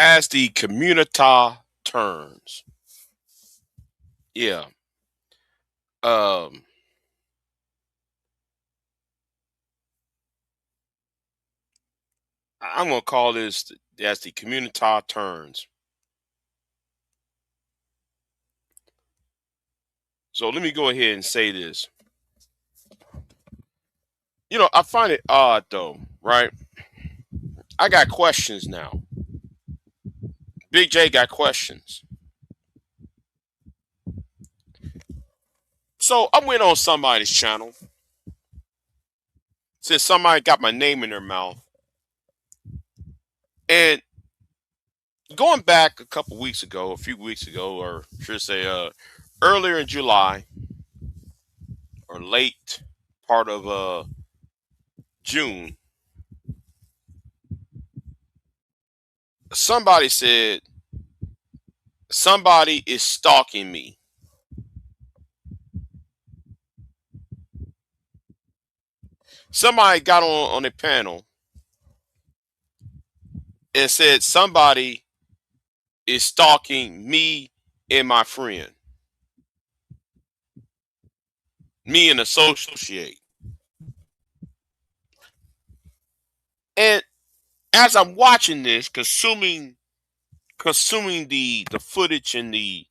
As the Communitiah turns. Yeah. Um, I'm gonna call this as the Communitiah turns. So let me go ahead and say this. I find it odd though, right? I got questions now. Big J got questions. So I went on somebody's channel since somebody got my name in their mouth. And going back a couple weeks ago, a few weeks ago, or should I say earlier in July or late part of June, somebody said somebody is stalking me. Somebody got on a panel and said somebody is stalking me and my friend, me and associate. And as I'm watching this, consuming the footage and the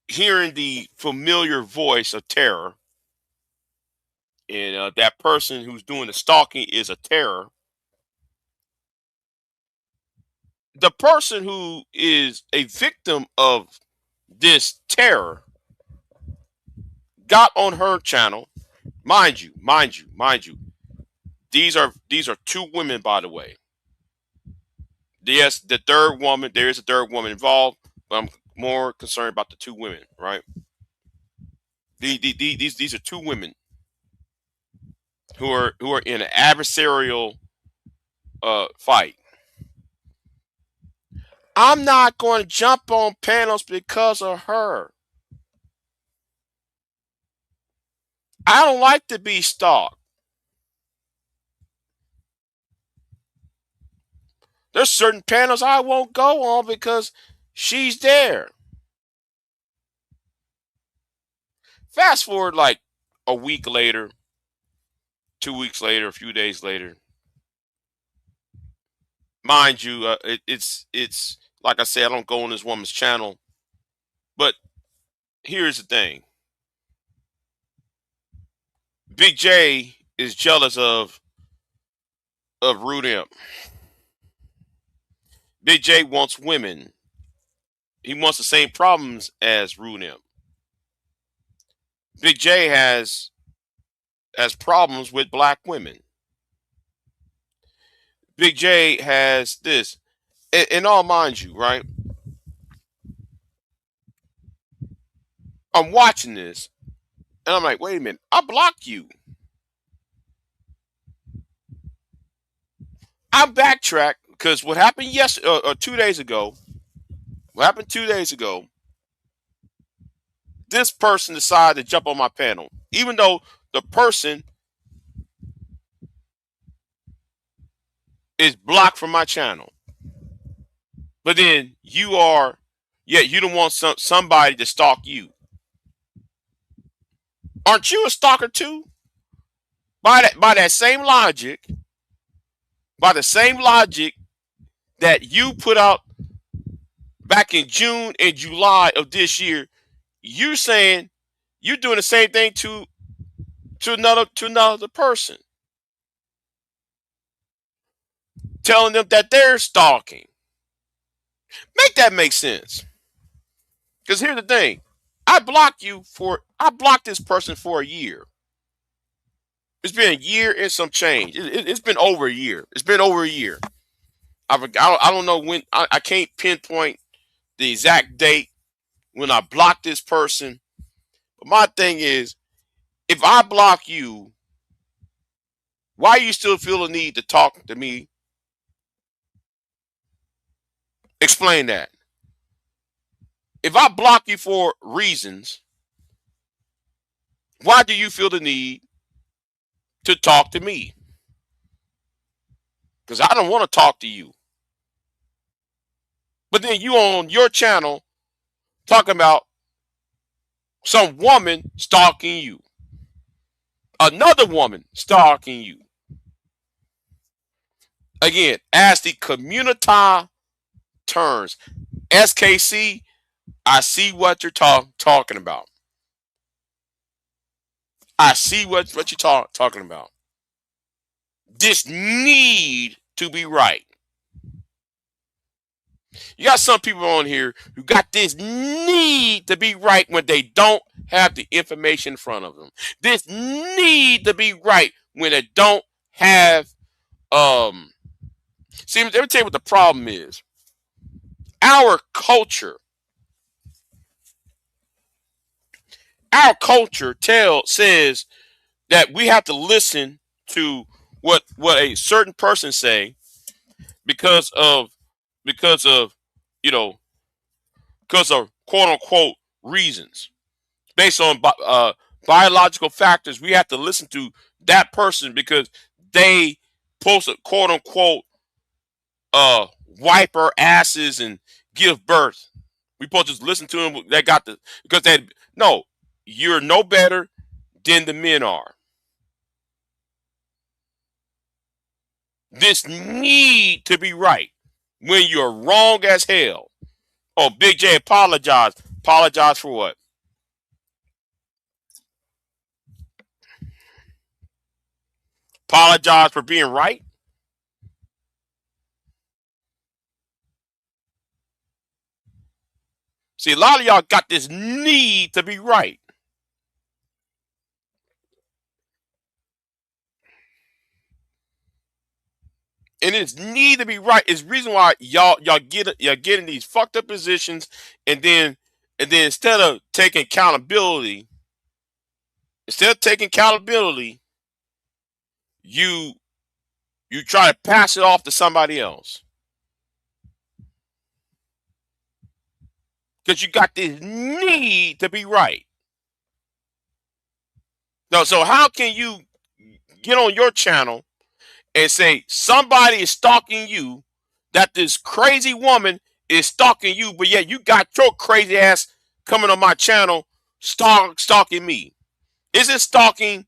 hearing the familiar voice of terror, and that person who's doing the stalking is a terror. The person who is a victim of this terror got on her channel, mind you. These are two women, by the way. Yes, the third woman. There is a third woman involved, but I'm more concerned about the two women. Right? These are two women who are in an adversarial fight. I'm not going to jump on panels because of her. I don't like to be stalked. There's certain panels I won't go on because she's there. Fast forward like a week later, 2 weeks later, a few days later. Mind you, it's like I said, I don't go on this woman's channel. But here's the thing: Big J is jealous of Rude Imp. Big J wants women. He wants the same problems as Rude Imp. Big J has problems with black women. Big J has this. And all mind you, right? I'm watching this and I'm like, wait a minute, I blocked you. I backtrack because what happened yesterday or 2 days ago, what happened 2 days ago, this person decided to jump on my panel, even though the person is blocked from my channel. But then you don't want somebody to stalk you. Aren't you a stalker too? By that same logic, by the same logic that you put out back in June and July of this year, you saying you're doing the same thing to another person, telling them that they're stalking. Make that make sense. Because here's the thing. I blocked this person for a year. It's been a year and some change. It's been over a year. It's been over a year. I don't know when. I can't pinpoint the exact date when I blocked this person. But my thing is, if I block you, why you still feel the need to talk to me? Explain that. If I block you for reasons, why do you feel the need to talk to me? Because I don't want to talk to you. But then you on your channel talking about some woman stalking you, another woman stalking you. Again, as the Communitiah turns, SKC, I see what you're talking about. I see what you're talking about. This need to be right. You got some people on here who got this need to be right when they don't have the information in front of them. This need to be right when they don't have see, let me tell you what the problem is. Our culture, says that we have to listen to what a certain person say because of because of you know because of quote unquote reasons based on biological factors. We have to listen to that person because they post a quote unquote wipe our asses and give birth. We supposed to just listen to them. They got the because they no. You're no better than the men are. This need to be right when you're wrong as hell. Oh, Big J, apologize. Apologize for what? Apologize for being right. See, a lot of y'all got this need to be right. And it's need to be right. It's reason why y'all get in these fucked up positions, and then instead of taking accountability, you you try to pass it off to somebody else because you got this need to be right. No, so how can you get on your channel and say somebody is stalking you, that this crazy woman is stalking you, but yet you got your crazy ass coming on my channel stalking me? Is it stalking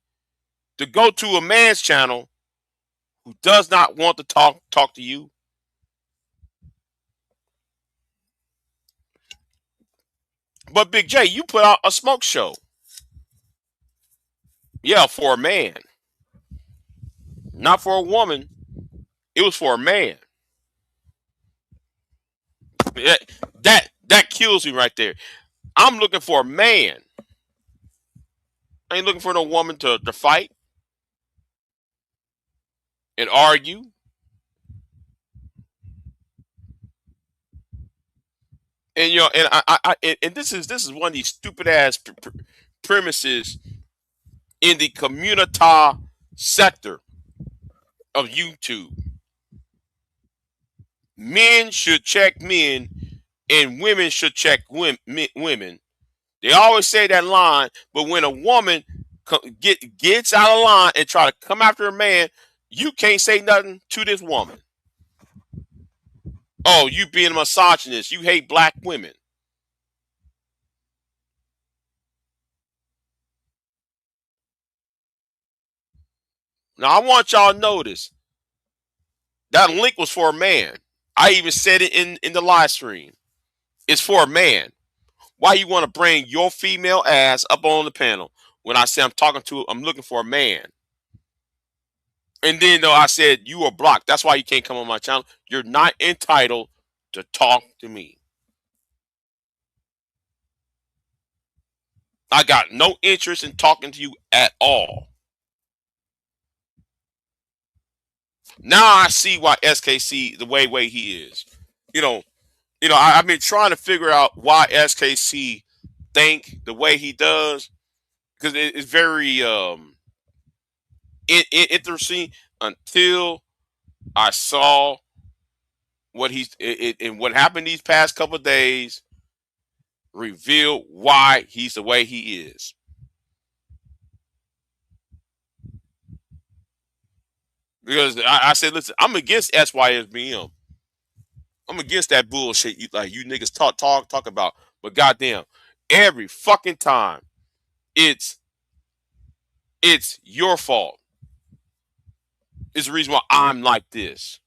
to go to a man's channel who does not want to talk to you? But Big J, you put out a smoke show. Yeah, for a man, not for a woman. It was for a man. That kills me right there. I'm looking for a man. I ain't looking for no woman to fight and argue. And and and this is one of these stupid ass premises in the Communitiah sector of YouTube. Men should check men, and women should check women. They always say that line, but when a woman gets out of line and try to come after a man, you can't say nothing to this woman. Oh, you being a misogynist, you hate black women. Now I want y'all to notice that link was for a man. I even said it in the live stream. It's for a man. Why you want to bring your female ass up on the panel when I say I'm looking for a man? And then though I said you are blocked. That's why you can't come on my channel. You're not entitled to talk to me. I got no interest in talking to you at all. Now I see why SKC the way he is. You know, I've been trying to figure out why SKC think the way he does because it's very interesting until I saw and what happened these past couple of days revealed why he's the way he is. Because I said, listen, I'm against SYSBM. I'm against that bullshit you niggas talk about. But goddamn, every fucking time it's it's your fault. It's the reason why I'm like this.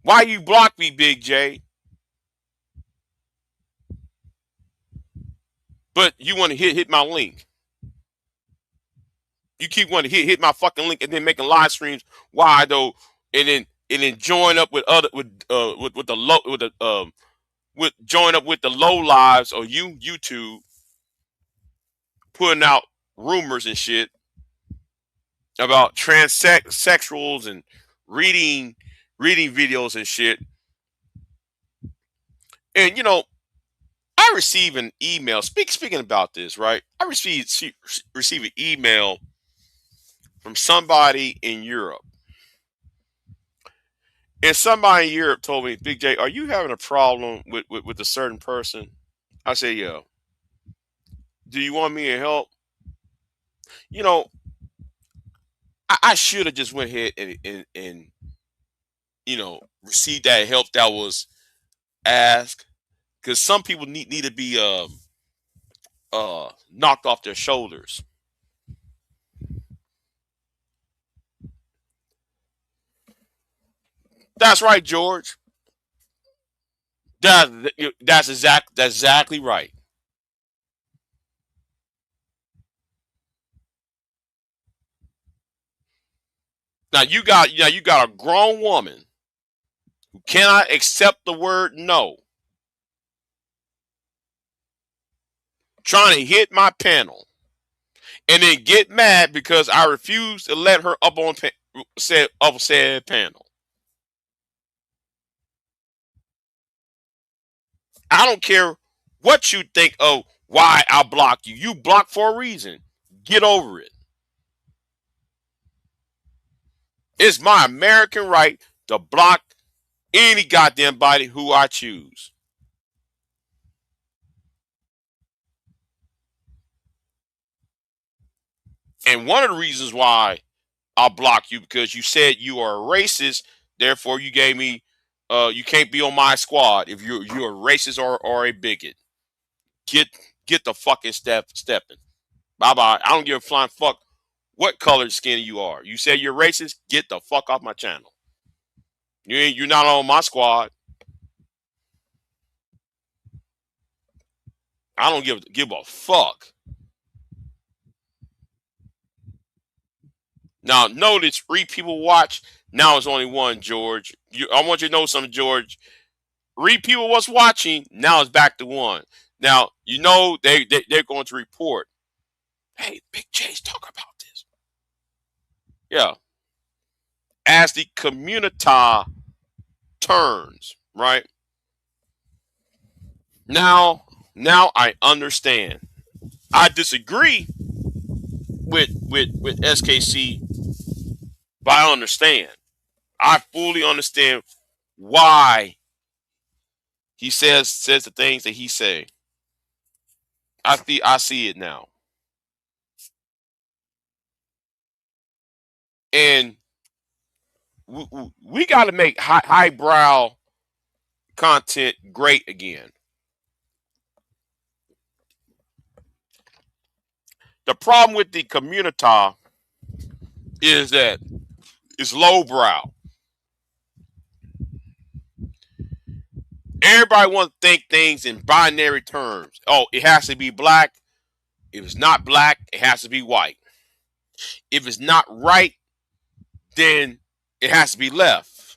Why you block me, Big J? But you want to hit my link. You keep wanting to hit my fucking link and then making live streams. Why though? And then join up with other with the low with the with join up with the low lives or YouTube putting out rumors and shit about transsexuals and reading reading videos and shit. And I received an email. Speaking about this, right? I received an email from somebody in Europe. And somebody in Europe told me, Big J, are you having a problem with a certain person? I said, yeah. Do you want me to help? You know, I should have just went ahead and received that help that was asked. Because some people need to be knocked off their shoulders. That's right, George. That's exactly right. Now you got a grown woman who cannot accept the word no, trying to hit my panel, and then get mad because I refuse to let her up on said panel. I don't care what you think of why I block you. You block for a reason. Get over it. It's my American right to block any goddamn body who I choose. And one of the reasons why I'll block you because you said you are a racist, therefore you gave me you can't be on my squad if you're a racist or a bigot. Get get the fucking stepping. Bye bye. I don't give a flying fuck what color skin you are. You say you're racist, get the fuck off my channel. You're not on my squad. I don't give a fuck. Now notice 3 people watch. Now it's only one, George. I want you to know something, George. 3 people was watching. Now it's back to one. Now they're going to report. Hey, Big J's talk about this. Yeah, as the Communitiah turns right now. Now I understand. I disagree with SKC, but I understand. I fully understand why he says the things that he say. I see it now, and we got to make highbrow content great again. The problem with the Communitiah is that it's lowbrow. Everybody wants to think things in binary terms. Oh, it has to be black. If it's not black, it has to be white. If it's not right, then it has to be left.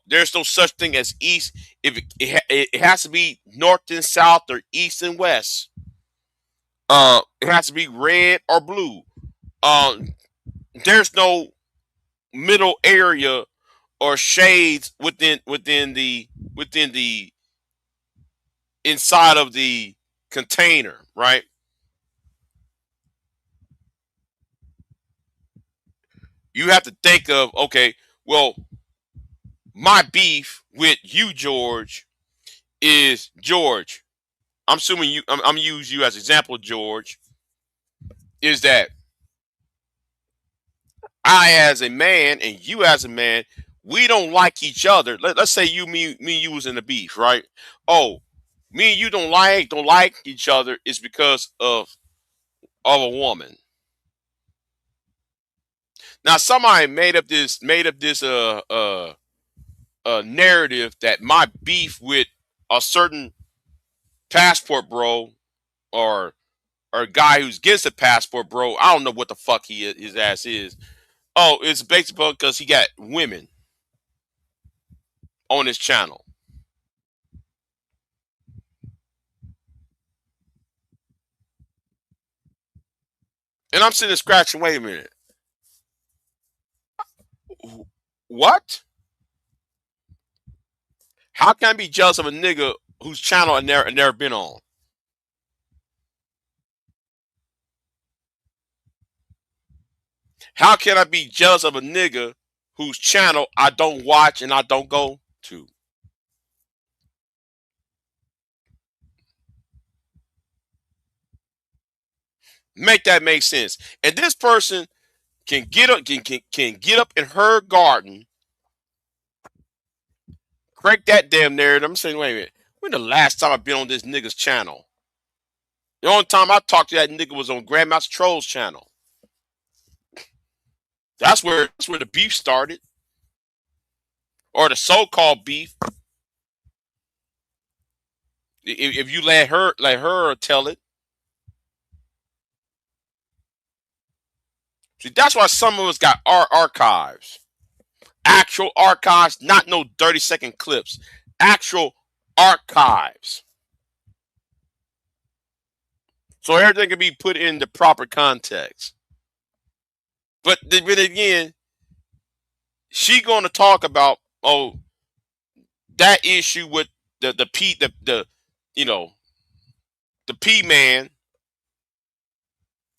There's no such thing as east. If it has to be north and south or east and west. It has to be red or blue. Um, there's no middle area or shades within the inside of the container, right? You have to think of, okay, well, my beef with you, George, is George. I'm assuming you. I'm use you as example, George. Is that I as a man and you as a man, we don't like each other. Let's say me, you was in the beef, right? Oh, me and you don't like each other is because of a woman. Now somebody made up this narrative that my beef with a certain passport bro or a guy who's against a passport bro, I don't know what the fuck his ass is. Oh, it's basically because he got women on his channel. And I'm sitting there scratching, wait a minute. What? How can I be jealous of a nigga whose channel I never been on? How can I be jealous of a nigga whose channel I don't watch and I don't go to? Make that make sense. And this person can get up in her garden, crank that damn narrative. I'm saying, wait a minute. When the last time I've been on this nigga's channel? The only time I talked to that nigga was on Grandmaster Troll's channel. That's where the beef started, or the so-called beef. If you let her tell it. See, that's why some of us got our archives, actual archives, not no 30-second clips, actual archives, so everything can be put in the proper context. But again, she going to talk about that issue with the P the you know the P man,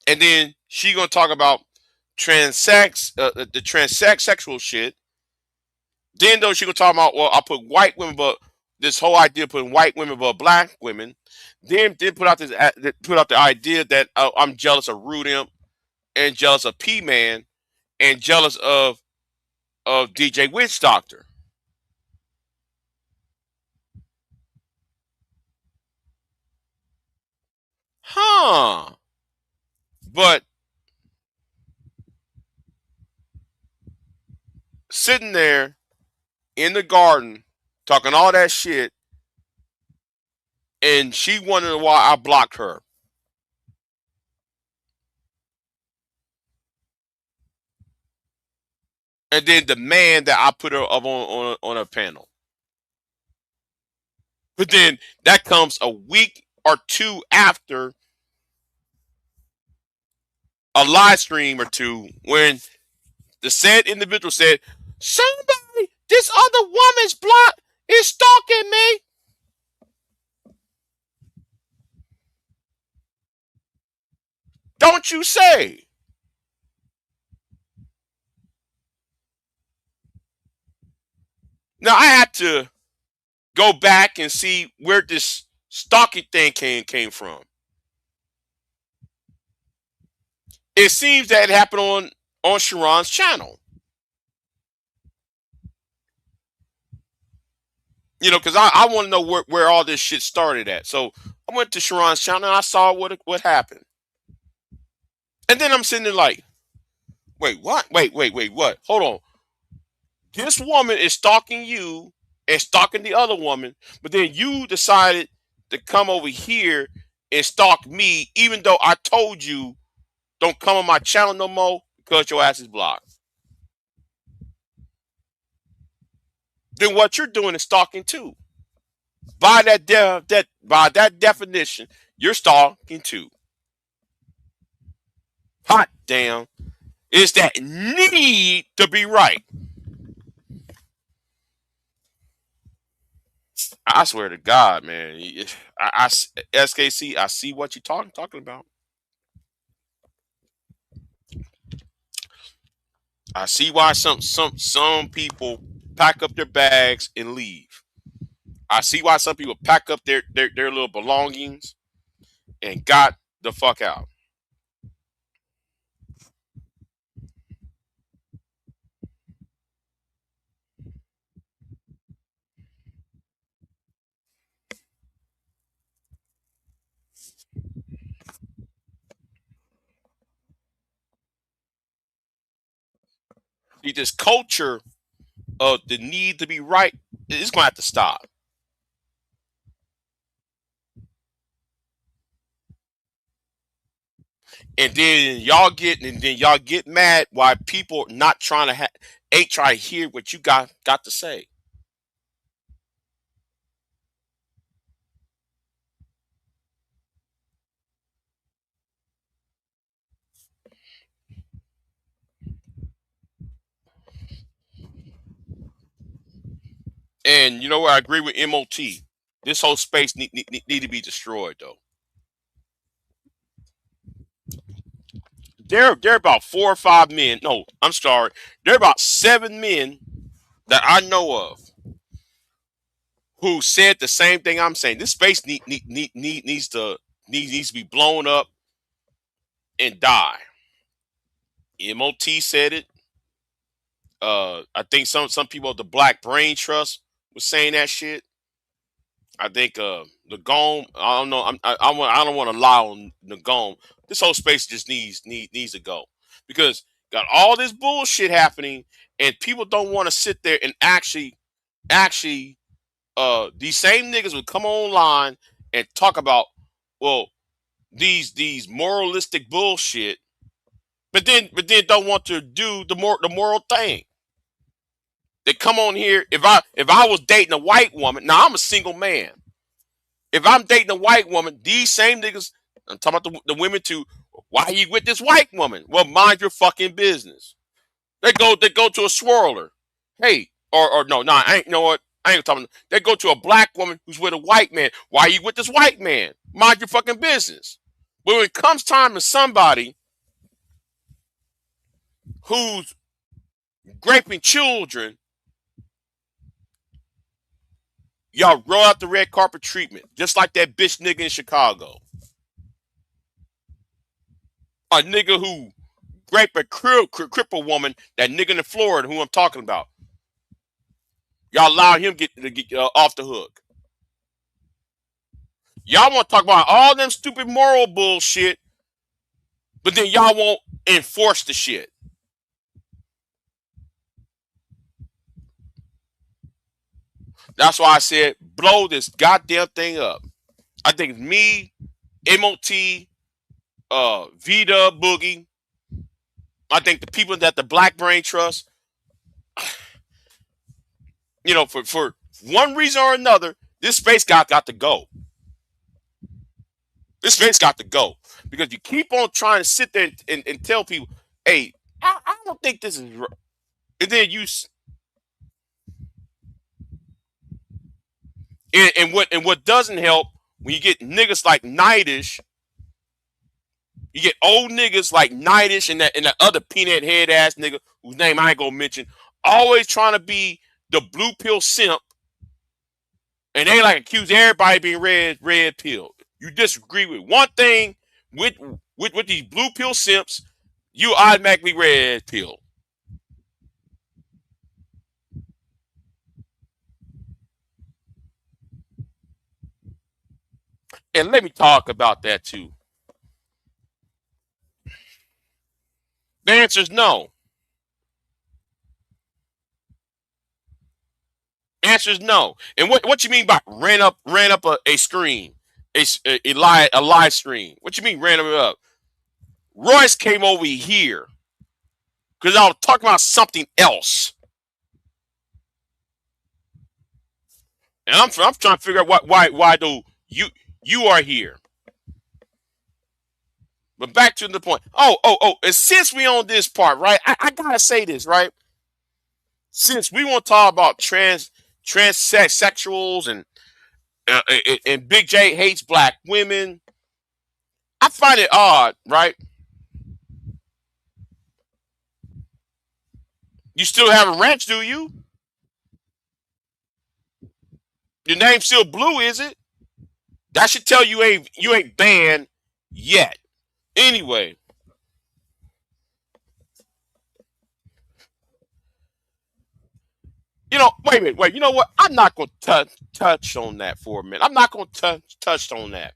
and then she gonna talk about the transsexual shit. Then though she gonna talk about, well, I put white women, but this whole idea of putting white women above black women. Then put out the idea that I'm jealous of Rude Imp and jealous of P Man and jealous of DJ Witch Doctor. Huh? But sitting there in the garden talking all that shit, and she wondering why I blocked her. And then the man that I put her up on a panel. But then that comes a week or two after a live stream or two when the said individual said, somebody, this other woman's block is stalking me. Don't you say? Now I had to go back and see where this stalking thing came from. It seems that it happened on Sharon's channel. Because I want to know where all this shit started at. So I went to Sharon's channel and I saw what happened. And then I'm sitting there like, wait, what? Wait, what? Hold on. This woman is stalking you and stalking the other woman, but then you decided to come over here and stalk me, even though I told you don't come on my channel no more because your ass is blocked. Then what you're doing is stalking too. By that definition, you're stalking too. Hot damn. It's that need to be right. I swear to God, man. SKC, I see what you're talking about. I see why some people pack up their bags and leave. I see why some people pack up their little belongings and got the fuck out. this culture of the need to be right, it's gonna have to stop. And then y'all get mad why people not trying to ain't try to hear what you got to say. And you know what? I agree with MOT. This whole space need to be destroyed, though. There are about 4 or 5 men. No, I'm sorry. There are about 7 men that I know of who said the same thing I'm saying. This space needs to be blown up and die. MOT said it. I think some people at the Black Brain Trust was saying that shit. I think the Gome. I don't know. I don't want to lie on the Gome. This whole space just needs to go because got all this bullshit happening, and people don't want to sit there and actually these same niggas would come online and talk about well these moralistic bullshit, but then don't want to do the moral thing. They come on here. If I was dating a white woman, now I'm a single man. If I'm dating a white woman, these same niggas, I'm talking about the women too. Why are you with this white woman? Well, mind your fucking business. They go to a swirler. Hey, or no, I ain't you know what? I ain't talking. They go to a black woman who's with a white man. Why are you with this white man? Mind your fucking business. But when it comes time to somebody who's raping children, y'all roll out the red carpet treatment, just like that bitch nigga in Chicago. A nigga who raped a cripple woman, that nigga in Florida who I'm talking about. Y'all allow him to get off the hook. Y'all want to talk about all them stupid moral bullshit, but then y'all won't enforce the shit. That's why I said blow this goddamn thing up. I think me, MOT, Vita, Boogie. I think the people that the Black Brain Trust, for one reason or another, this space got to go. This space got to go because you keep on trying to sit there and tell people, "Hey, I don't think this is," right. And then and what doesn't help when you get niggas like Nightish. You get old niggas like Nightish and that other peanut head ass nigga whose name I ain't gonna mention, always trying to be the blue pill simp, and they like accuse everybody of being red pill. You disagree with one thing with these blue pill simps, you automatically red pill. And let me talk about that too. The answer is no. Answer is no. And what you mean by ran up a screen, a live stream? What you mean ran it up? Royce came over here because I was talking about something else, and I'm trying to figure out why though you are here. But back to the point. Oh. And since we on this part, right? I gotta say this, right? Since we want to talk about transsexuals and Big J hates black women, I find it odd, right? You still have a ranch, do you? Your name's still Blue, is it? That should tell you ain't banned yet. Anyway, wait a minute, wait. You know what? I'm not gonna touch on that for a minute. I'm not gonna touch on that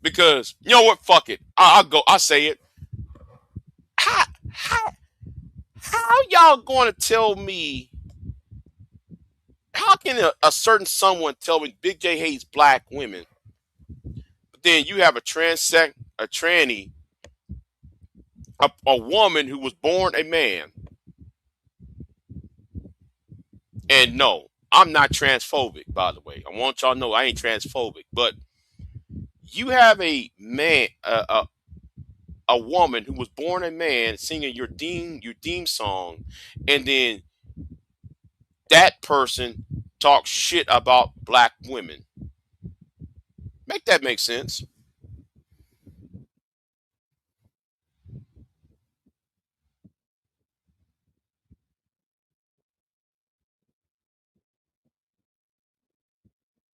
because you know what? Fuck it. I'll go. I'll say it. How how How y'all going to tell me? How can a certain someone tell me Big J hates black women, but then you have a tranny, a woman who was born a man? And no, I'm not transphobic, by the way. I want y'all to know I ain't transphobic, but you have a man, a woman who was born a man singing your theme song, and then that person talks shit about black women. Make that make sense?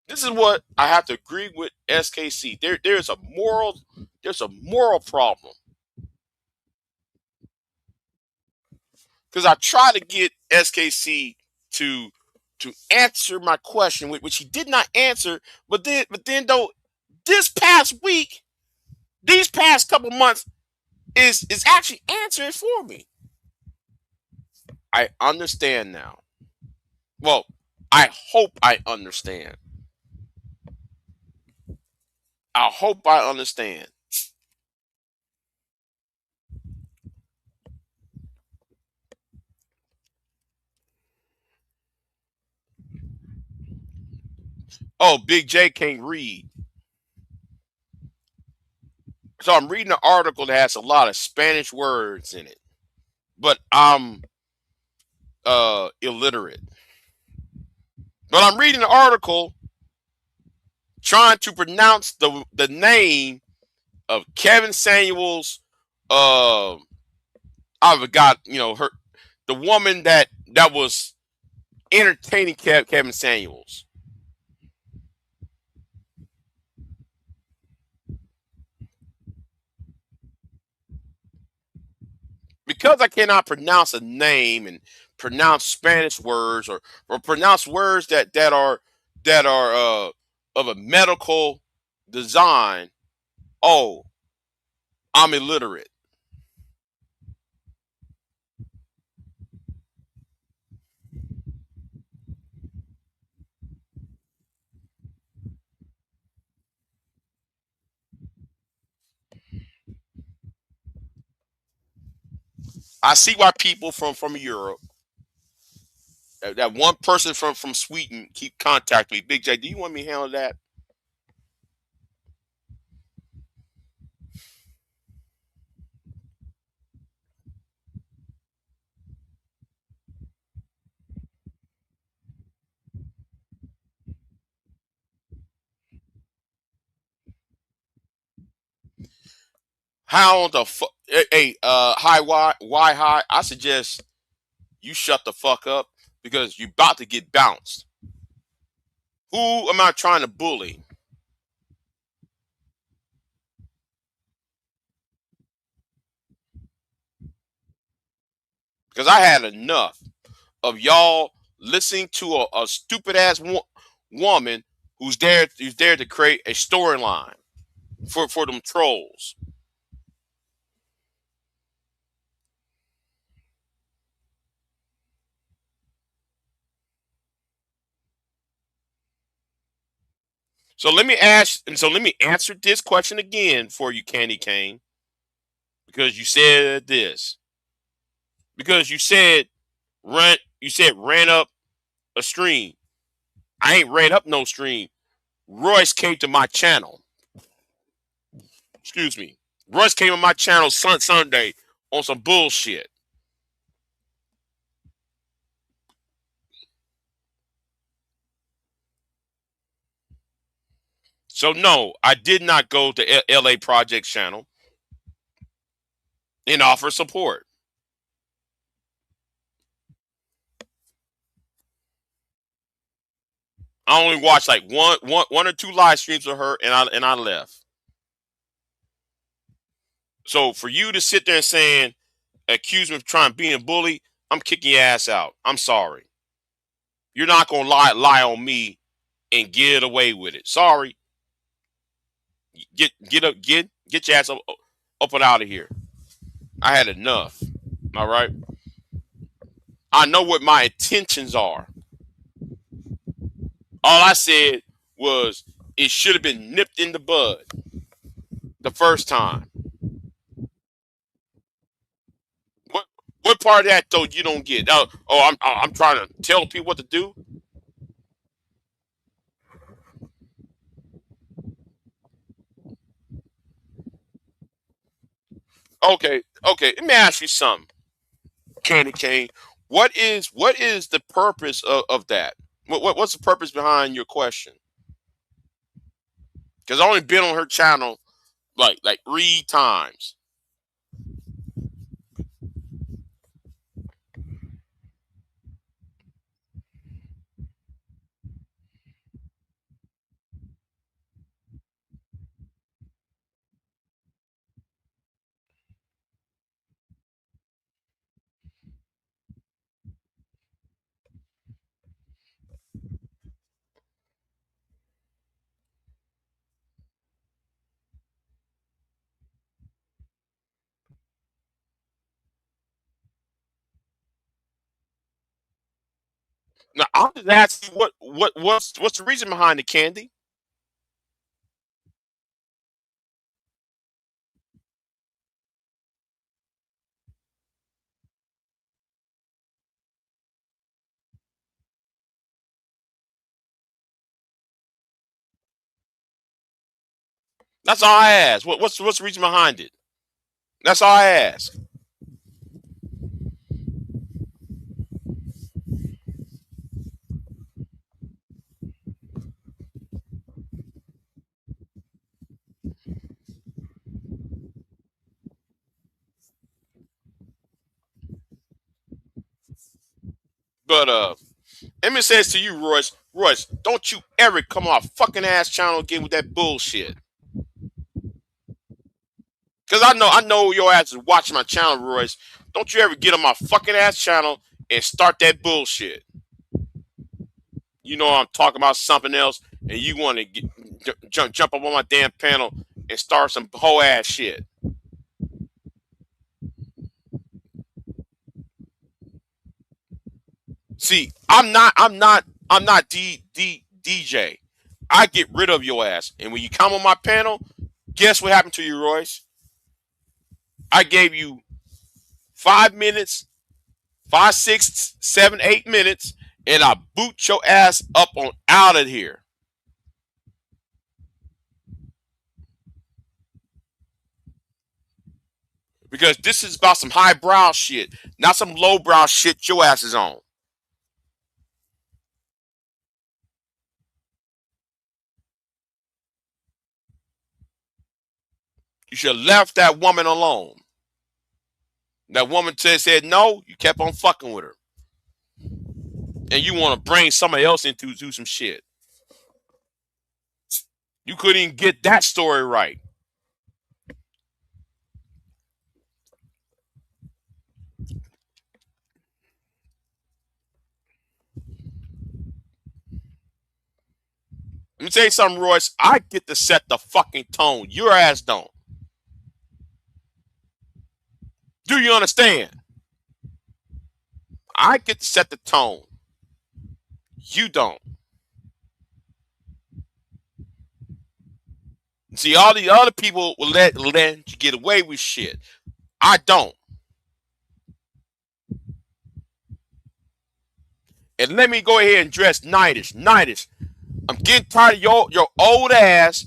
This is what I have to agree with SKC. There's a moral problem because I try to get SKC to answer my question, which he did not answer. But then though, this past week, these past couple months is actually answering for me. I understand now. Well, I hope I understand. I hope I understand. Oh, Big J can't read. So I'm reading an article that has a lot of Spanish words in it. But I'm illiterate. But I'm reading an article trying to pronounce the name of Kevin Samuels. Uh, I forgot, her, the woman that was entertaining Kevin Samuels. Because I cannot pronounce a name and pronounce Spanish words or pronounce words that are of a medical design. Oh, I'm illiterate. I see why people from Europe, that one person from Sweden, keep contacting me. Big J, do you want me to handle that? How the fuck? Hey, hi, why, hi? I suggest you shut the fuck up because you about to get bounced. Who am I trying to bully? Because I had enough of y'all listening to a stupid ass woman who's there to create a storyline for them trolls. Let me answer this question again for you, Candy Cane, because you said this. Because you said ran up a stream. I ain't ran up no stream. Royce came to my channel. Excuse me. Royce came on my channel Sunday on some bullshit. So no, I did not go to LA Project channel and offer support. I only watched like one or two live streams of her, and I left. So for you to sit there and saying accuse me of trying being a bully, I'm kicking your ass out. I'm sorry. You're not gonna lie on me and get away with it. Sorry. Get your ass up and out of here. I had enough. All right. I know what my intentions are. All I said was it should have been nipped in the bud the first time. What what part of that though you don't get? I'm trying to tell people what to do. Okay, okay. Let me ask you something, Candy Cane. What is the purpose of that? What's the purpose behind your question? Because I only been on her channel like 3 times. Now I'm just asking what's the reason behind the Candy? That's all I ask. What's the reason behind it? That's all I ask. But Emmett says to you, Royce, don't you ever come on a fucking ass channel again with that bullshit. Cause I know your ass is watching my channel, Royce. Don't you ever get on my fucking ass channel and start that bullshit. You know I'm talking about something else, and you want to jump up on my damn panel and start some whole ass shit. See, I'm not DJ. I get rid of your ass, and when you come on my panel, guess what happened to you, Royce? I gave you 5 minutes, 5, 6, 7, 8 minutes, and I boot your ass up on out of here. Because this is about some highbrow shit, not some lowbrow shit your ass is on. You should have left that woman alone. That woman said no, you kept on fucking with her. And you want to bring somebody else into do some shit. You couldn't even get that story right. Let me tell you something, Royce. I get to set the fucking tone. Your ass don't. Do you understand? I get to set the tone. You don't. See, all the other people will let you get away with shit. I don't. And let me go ahead and dress nightish. Nightish. I'm getting tired of your old ass.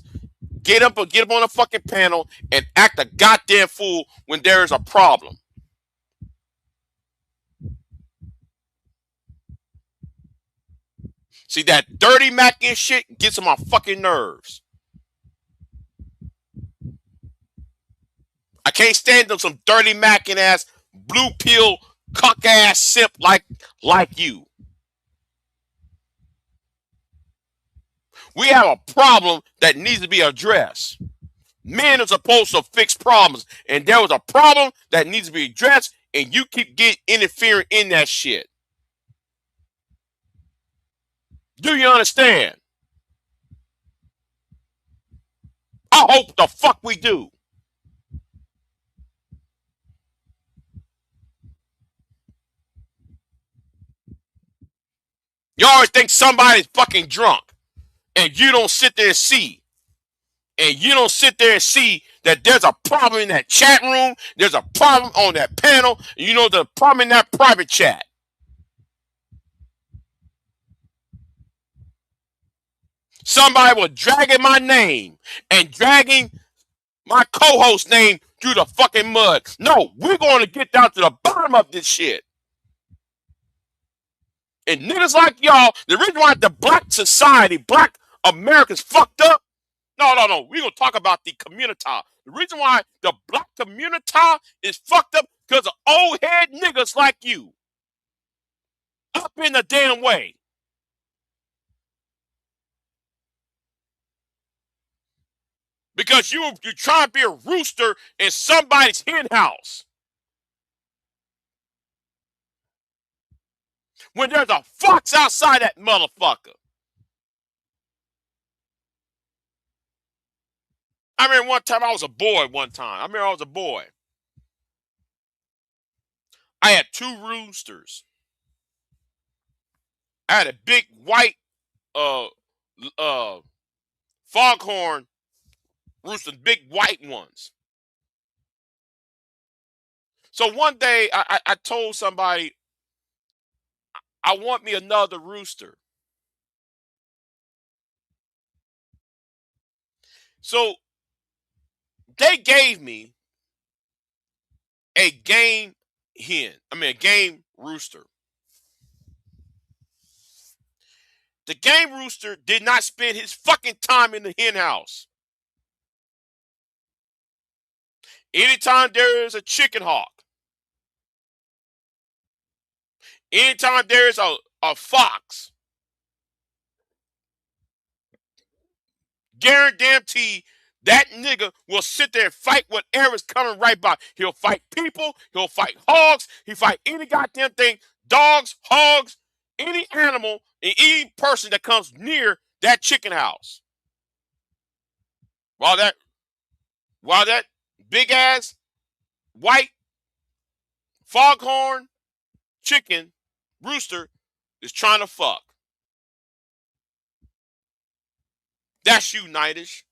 Get up on a fucking panel and act a goddamn fool when there is a problem. See that dirty macking shit gets on my fucking nerves. I can't stand them some dirty macking ass blue pill cuck ass simp like you. We have a problem that needs to be addressed. Men are supposed to fix problems, and there was a problem that needs to be addressed, and you keep getting interfering in that shit. Do you understand? I hope the fuck we do. You always think somebody's fucking drunk, and you don't sit there and see. And you don't sit there and see that there's a problem in that chat room, there's a problem on that panel, and you know the problem in that private chat. Somebody was dragging my name and dragging my co-host name through the fucking mud. No, we're going to get down to the bottom of this shit. And niggas like y'all, the reason why the black society, black America's fucked up. No. We're going to talk about the Communitiah. The reason why the black Communitiah is fucked up because of old head niggas like you. Up in the damn way. Because you're trying to be a rooster in somebody's hen house. When there's a fox outside that motherfucker. I remember one time I was a boy I had two roosters. I had a big white uh uh foghorn rooster, big white ones. So one day I told somebody I want me another rooster. So they gave me a game a game rooster. The game rooster did not spend his fucking time in the hen house. Anytime there is a chicken hawk, anytime there is a fox, guarantee that nigga will sit there and fight whatever's coming right by. He'll fight people, he'll fight hogs, he'll fight any goddamn thing, dogs, hogs, any animal, and any person that comes near that chicken house. While that big ass white foghorn chicken rooster is trying to fuck. That's you, Nightish.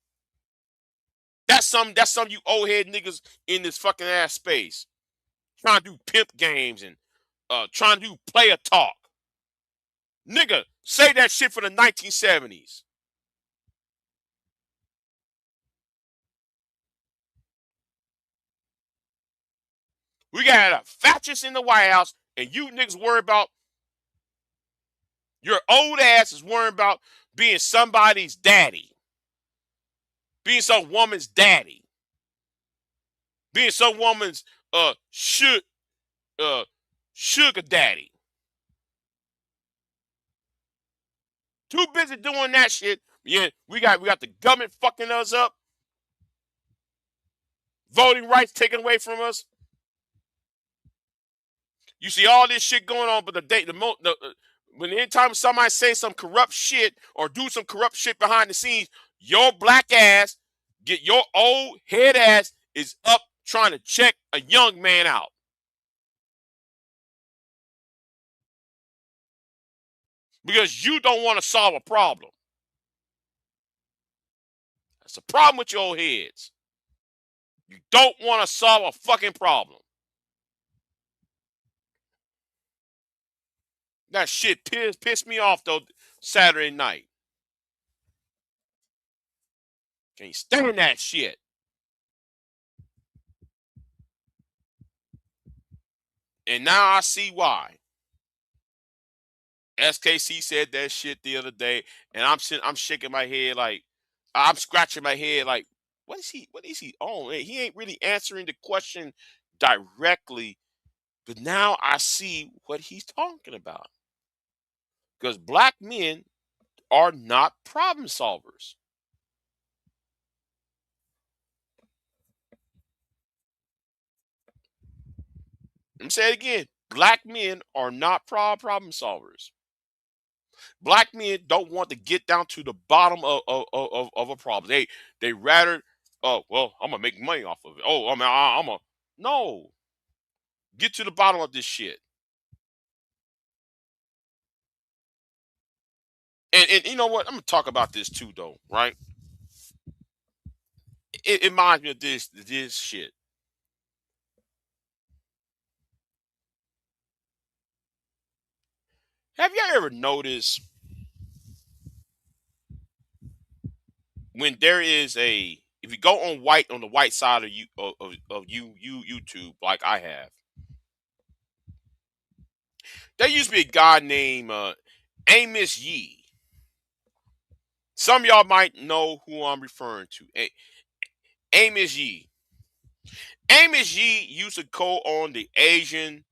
That's some you old head niggas in this fucking ass space. Trying to do pimp games and trying to do player talk. Nigga, say that shit for the 1970s. We got a fascist in the White House, and you niggas worry about your old ass is worrying about being somebody's daddy. Being some woman's daddy. Being some woman's sugar daddy. Too busy doing that shit. Yeah, we got the government fucking us up. Voting rights taken away from us. You see all this shit going on, but when anytime somebody say some corrupt shit or do some corrupt shit behind the scenes, your black ass, get your old head ass is up trying to check a young man out. Because you don't want to solve a problem. That's the problem with your old heads. You don't want to solve a fucking problem. That shit pissed me off though Saturday night. Can't stand that shit. And now I see why. SKC said that shit the other day, and I'm shaking my head like I'm scratching my head like what is he on? He ain't really answering the question directly, but now I see what he's talking about. Because black men are not problem solvers. Let me say it again. Black men are not problem solvers. Black men don't want to get down to the bottom of a problem. They rather, oh well, I'm gonna make money off of it. Oh, I mean, I'm a no. Get to the bottom of this shit. And you know what? I'm gonna talk about this too, though. Right? It reminds me of this shit. Have you ever noticed when there is a if you go on the white side of YouTube like I have, there used to be a guy named Amos Yee. Some of y'all might know who I'm referring to. Amos Yee. Amos Yee used to go on the Asian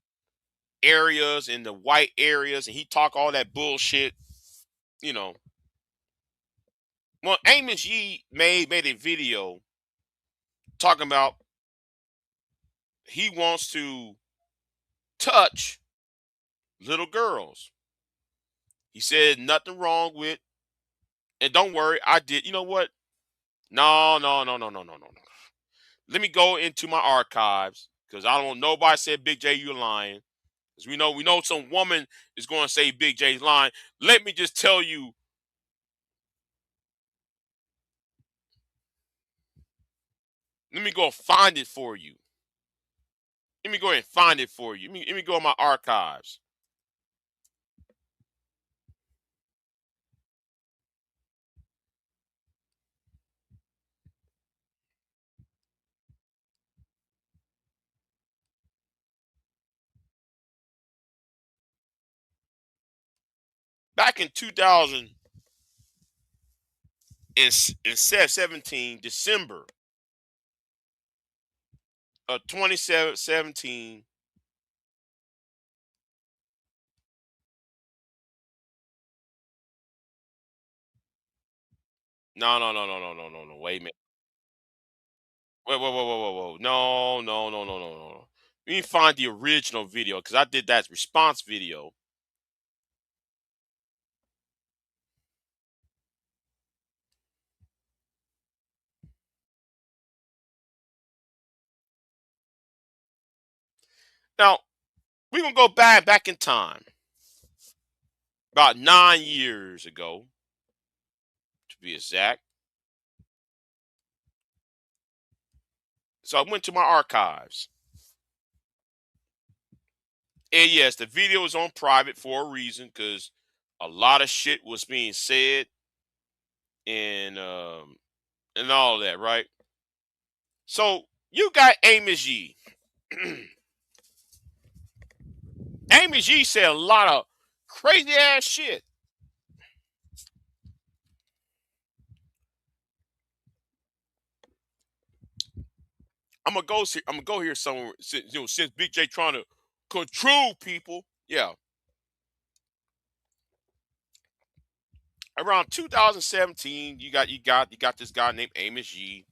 areas and the white areas, and he talk all that bullshit. You know, well, Amos Yee made a video talking about he wants to touch little girls. He said nothing wrong with, and don't worry, I did. You know what? No, no, no, no, no, no, no, no. Let me go into my archives because I don't want nobody said Big J you lying. Because we know some woman is going to say Big J's lying. Let me just tell you. Let me go find it for you. Let me go ahead and find it for you. Let me go in my archives. Back in 2017, December of 2017. No, no, no, no, no, no, no, no. Wait a minute. Wait, whoa, whoa, whoa, whoa, whoa. No, no, no, no, no, no. Let me find the original video because I did that response video. Now, we're gonna go back in time. About 9 years ago, to be exact. So I went to my archives. And yes, the video was on private for a reason because a lot of shit was being said and all that, right? So you got Amos Yee. Amos Yee said a lot of crazy ass shit. I'm gonna go here somewhere. Since Big J trying to control people, yeah. Around 2017, you got this guy named Amos Yee.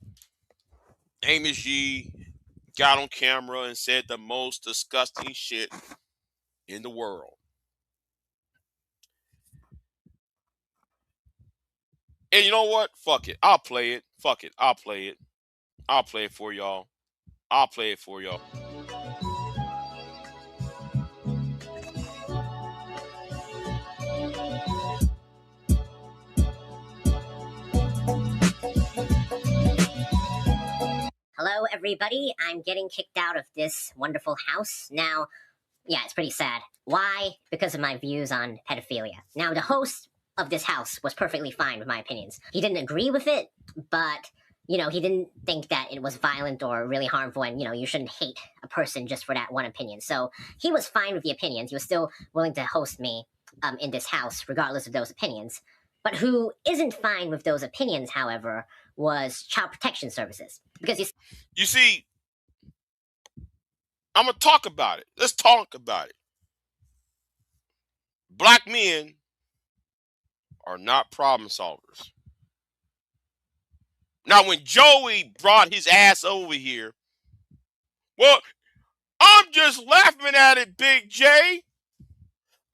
Amos Yee got on camera and said the most disgusting shit in the world. And you know what? Fuck it. I'll play it. Fuck it. I'll play it. I'll play it for y'all. I'll play it for y'all. Hello, everybody. I'm getting kicked out of this wonderful house. Now, yeah, it's pretty sad. Why? Because of my views on pedophilia. Now, the host of this house was perfectly fine with my opinions. He didn't agree with it, but, he didn't think that it was violent or really harmful, and, you shouldn't hate a person just for that one opinion. So he was fine with the opinions. He was still willing to host me in this house, regardless of those opinions. But who isn't fine with those opinions, however, was Child Protection Services. Because You see, I'm gonna talk about it. Let's talk about it. Black men are not problem solvers. Now, when Joey brought his ass over here, well, I'm just laughing at it, Big J.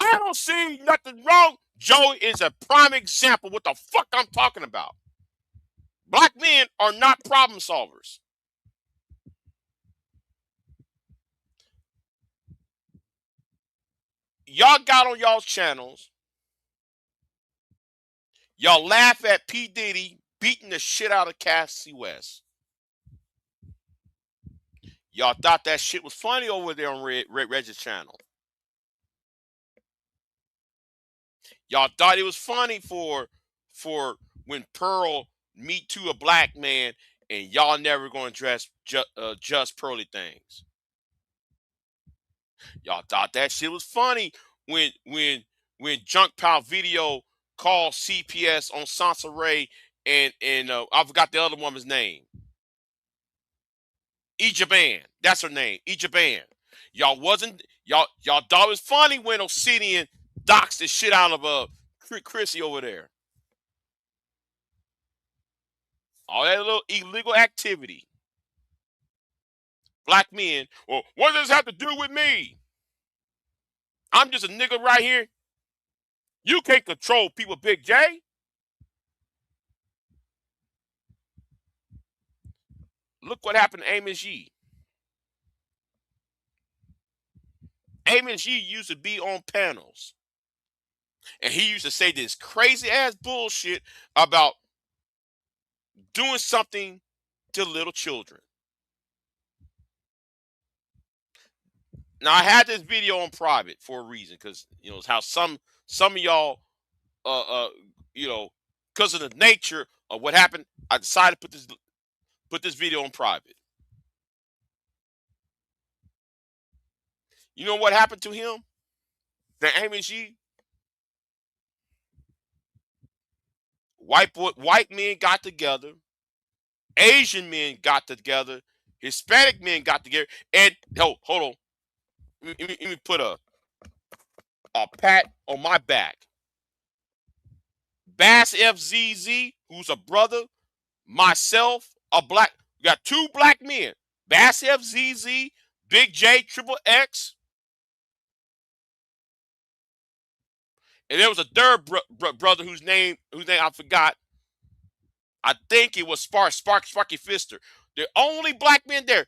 I don't see nothing wrong. Joey is a prime example what the fuck I'm talking about. Black men are not problem solvers. Y'all got on y'all's channels Y'all laugh at P. Diddy beating the shit out of Cassie West. Y'all thought that shit was funny over there on Reggie's channel. Y'all thought it was funny for when Pearl meet to a black man, and y'all never going to address just pearly things. Y'all thought that shit was funny when Junk Pal Video called CPS on Sansa Ray and I forgot the other woman's name. Ijaban. That's her name. Ijaban. Y'all thought it was funny when Obsidian doxed the shit out of Chrissy over there. All that little illegal activity. Black men. Well, what does this have to do with me? I'm just a nigga right here. You can't control people, Big J. Look what happened to Amos Yee. Amos Yee used to be on panels. And he used to say this crazy ass bullshit about doing something to little children. Now I had this video on private for a reason, because it's how some of y'all you know, because of the nature of what happened, I decided to put this video on private. You know what happened to him? The Amos Yee? White men got together, Asian men got together, Hispanic men got together, and hold on. Let me put a pat on my back. Bass FZZ, who's a brother, myself, a black. We got two black men. Bass FZZ, Big J, Triple X. And there was a third brother whose name I forgot. I think it was Sparky Fister. The only black men there.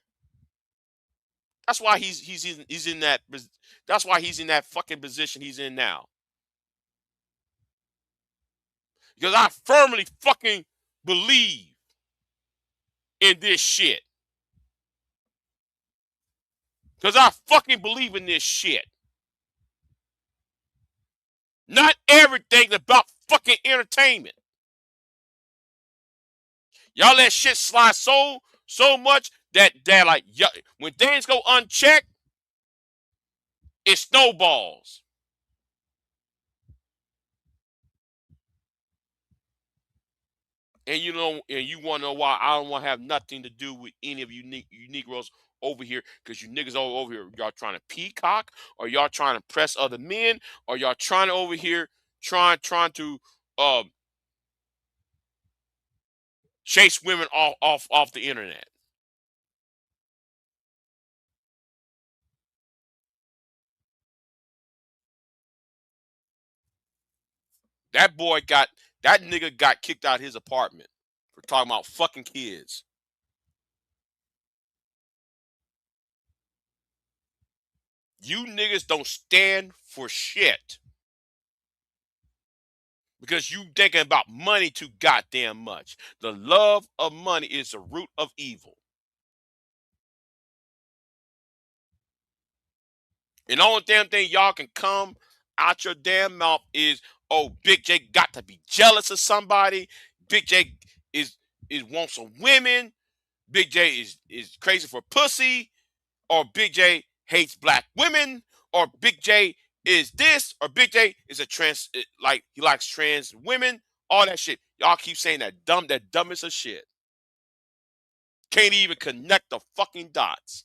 That's why he's in that. That's why he's in that fucking position he's in now. Because I firmly fucking believe in this shit. Because I fucking believe in this shit. Not everything's about fucking entertainment. Y'all let shit slide so much that like when things go unchecked, it snowballs. And you want to know why I don't want to have nothing to do with any of you Negroes over here, because you niggas over here, y'all trying to peacock, or y'all trying to press other men, or y'all trying to over here trying to chase women off the internet. That nigga got kicked out of his apartment for talking about fucking kids. You niggas don't stand for shit. Because you thinking about money too goddamn much. The love of money is the root of evil. And the only damn thing y'all can come out your damn mouth is, oh, Big J got to be jealous of somebody. Big J is wants some women. Big J is crazy for pussy. Or Big J hates black women. Or Big J is this. Or Big J is a trans, like he likes trans women. All that shit. Y'all keep saying that dumbest of shit. Can't even connect the fucking dots.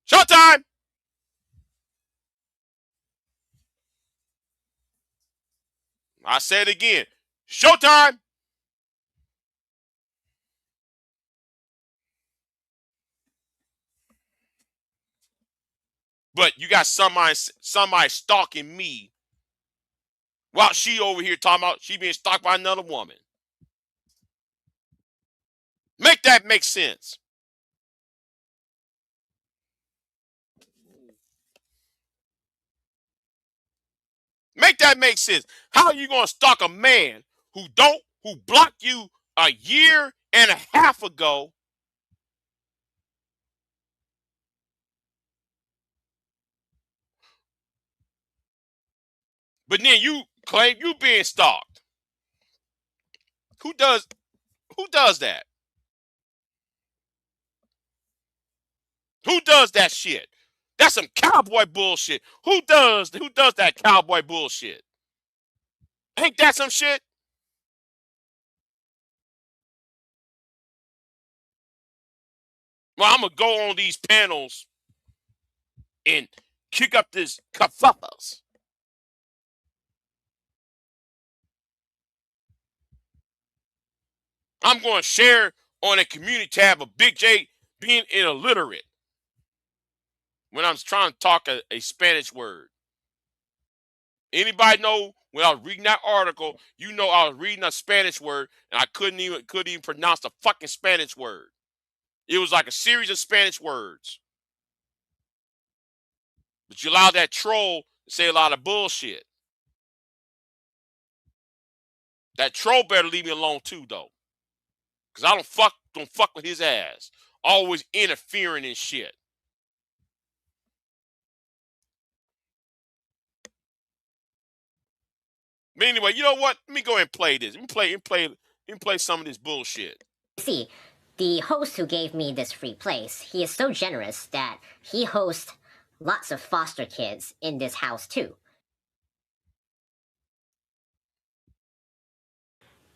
Showtime! I say it again. Showtime! But you got somebody stalking me while she over here talking about she being stalked by another woman. Make that make sense. Make that make sense. How are you gonna stalk a man who blocked you a year and a half ago, but then you claim you being stalked? Who does who does that? Who does that shit? That's some cowboy bullshit. Who does that cowboy bullshit? Ain't that some shit? Well, I'm gonna go on these panels and kick up this kerfuffles. I'm going to share on a community tab of Big J being illiterate when I'm trying to talk a Spanish word. Anybody know when I was reading that article, you know I was reading a Spanish word and I couldn't even pronounce the fucking Spanish word. It was like a series of Spanish words. But you allow that troll to say a lot of bullshit. That troll better leave me alone too, though. Cause I don't fuck with his ass. Always interfering in shit. But anyway, you know what? Let me go ahead and play this. Let me play some of this bullshit. See, the host who gave me this free place, he is so generous that he hosts lots of foster kids in this house too.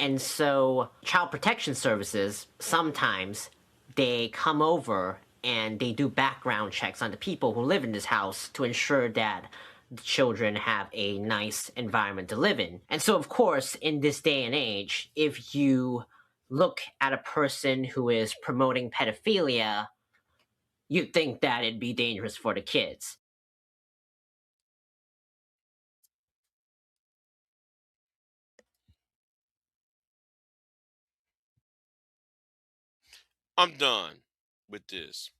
And so, Child Protection Services, sometimes they come over and they do background checks on the people who live in this house to ensure that the children have a nice environment to live in. And so, of course, in this day and age, if you look at a person who is promoting pedophilia, you'd think that it'd be dangerous for the kids. I'm done with this.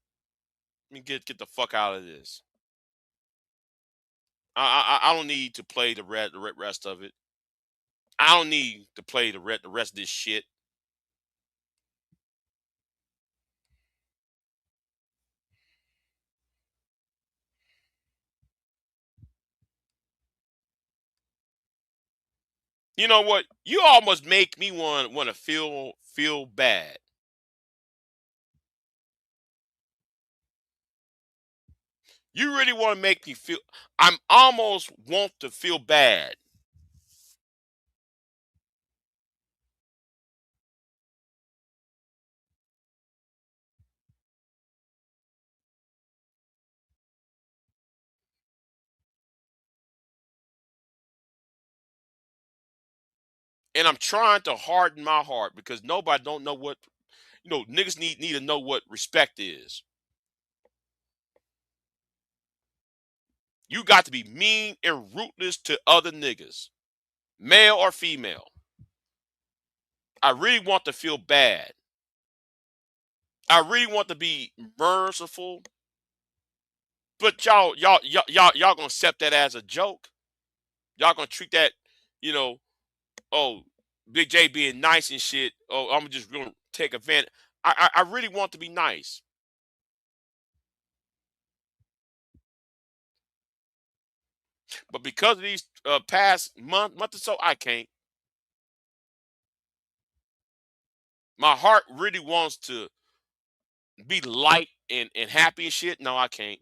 Let me get the fuck out of this. I don't need to play the rest of it. I don't need to play the rest of this shit. You know what? You almost make me want to feel bad. You really want to make me feel. I'm almost want to feel bad. And I'm trying to harden my heart because nobody don't know what niggas need to know what respect is. You got to be mean and ruthless to other niggas, male or female. I really want to feel bad. I really want to be merciful, but y'all gonna accept that as a joke. Y'all gonna treat that, you know, oh, Big J being nice and shit. Oh, I'm just gonna take advantage. I really want to be nice, but because of these past month or so, I can't. My heart really wants to be light and happy and shit. No, I can't.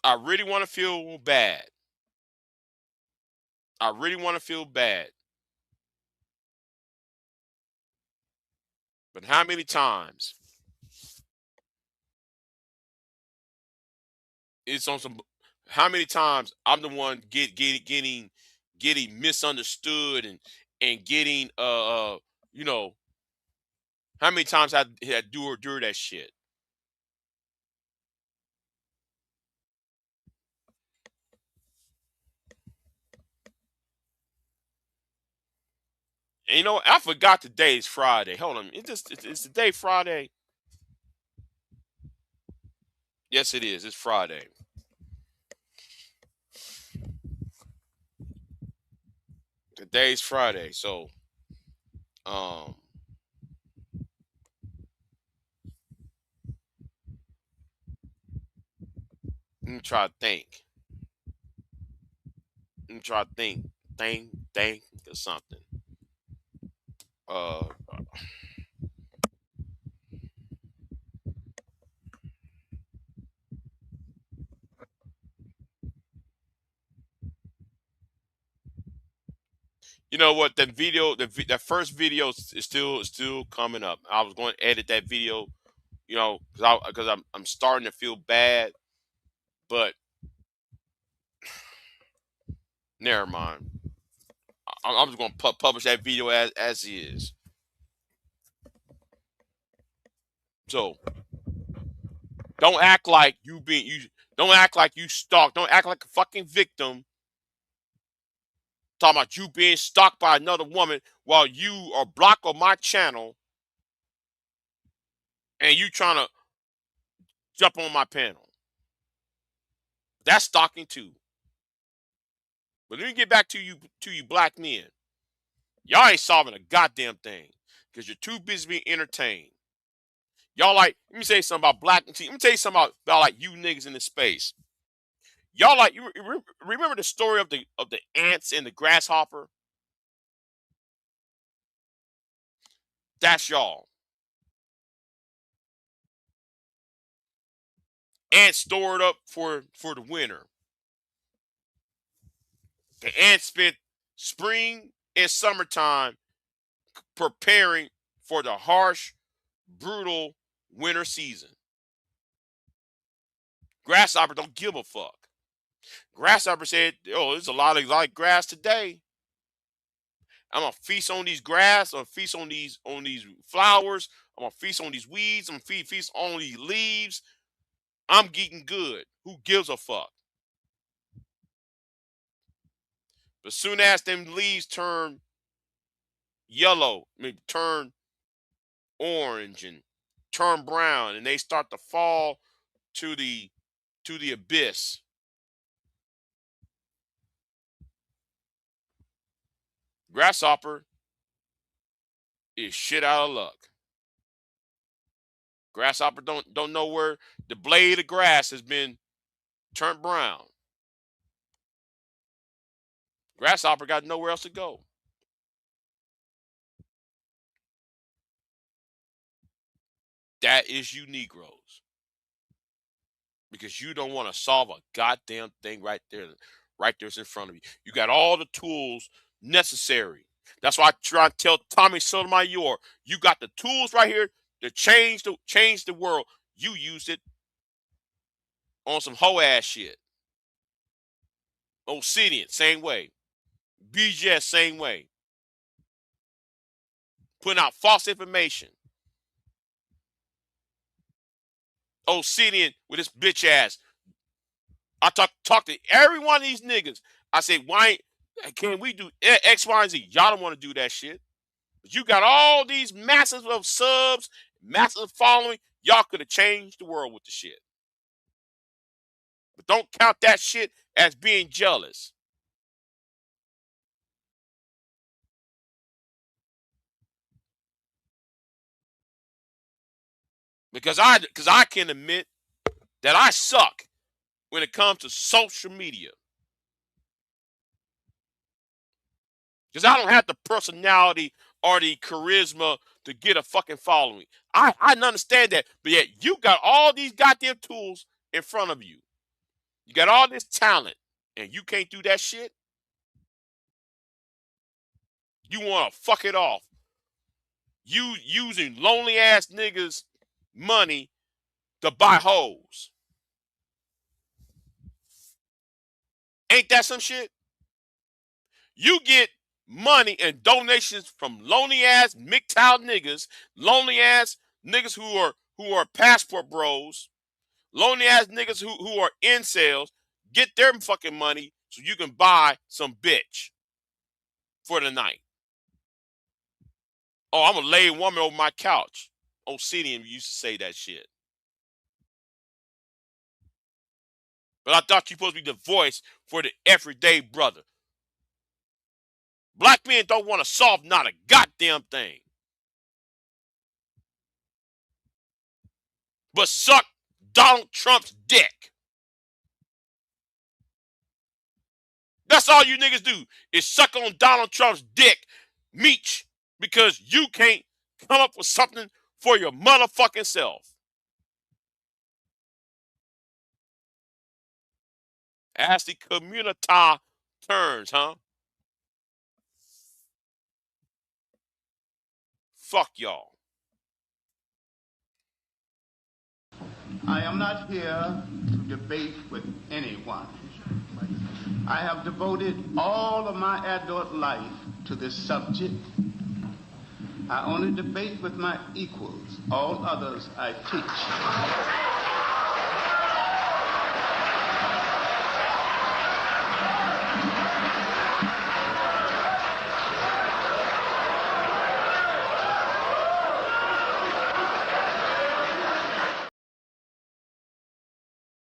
I really want to feel bad. I really want to feel bad. But how many times it's on some? How many times I'm the one getting misunderstood and getting you know how many times I had do that shit? And you know what? I forgot today's Friday. Hold on. It's today Friday. Yes, it is. It's Friday. Today's Friday. So um let me try to think. Let me try to think or something. Uh you know what? That video, that first video is still coming up. I was going to edit that video, because I'm starting to feel bad, but never mind. I'm just going to publish that video as is. So don't act like you. Don't act like you stalked. Don't act like a fucking victim. Talking about you being stalked by another woman while you are blocked on my channel and you trying to jump on my panel. That's stalking too. But let me get back to you black men. Y'all ain't solving a goddamn thing because you're too busy being entertained. Y'all like, let me say something about black. Let me tell you something about like you niggas in this space. Y'all like, you remember the story of the ants and the grasshopper? That's y'all. Ants stored up for the winter. The ants spent spring and summertime preparing for the harsh, brutal winter season. Grasshopper don't give a fuck. Grasshopper said, "Oh, there's a lot of like grass today. I'm gonna feast on these grass. I'm gonna feast on these flowers. I'm gonna feast on these weeds. I'm gonna feast on these leaves. I'm getting good. Who gives a fuck?" But soon as them leaves turn yellow, I mean, turn orange and turn brown, and they start to fall to the abyss. Grasshopper is shit out of luck. Grasshopper don't know where the blade of grass has been turned brown. Grasshopper got nowhere else to go. That is you Negroes. Because you don't want to solve a goddamn thing right there's in front of you. You got all the tools necessary. That's why I try to tell Tommy Sotomayor, you got the tools right here to change the world. You used it on some hoe ass shit. Obsidian, same way. BJS, same way. Putting out false information. Obsidian with his bitch ass. I talk to every one of these niggas. I say, why can't we do X, Y, and Z? Y'all don't want to do that shit. But you got all these masses of subs, massive following. Y'all could have changed the world with the shit. But don't count that shit as being jealous. Because I can admit that I suck when it comes to social media. Because I don't have the personality or the charisma to get a fucking following. I understand that. But yet you got all these goddamn tools in front of you. You got all this talent and you can't do that shit. You want to fuck it off. You using lonely ass niggas' money to buy hoes. Ain't that some shit? You get money and donations from lonely ass MGTOW niggas, lonely ass niggas who are passport bros, lonely ass niggas who are incels. Get their fucking money so you can buy some bitch for the night. Oh, I'm a lay woman over my couch. Obsidian used to say that shit. But I thought you supposed to be the voice for the everyday brother. Black men don't want to solve not a goddamn thing. But suck Donald Trump's dick. That's all you niggas do is suck on Donald Trump's dick, Meech, because you can't come up with something for your motherfucking self. As the Communitiah turns, huh? Fuck y'all. I am not here to debate with anyone. I have devoted all of my adult life to this subject. I only debate with my equals. All others I teach.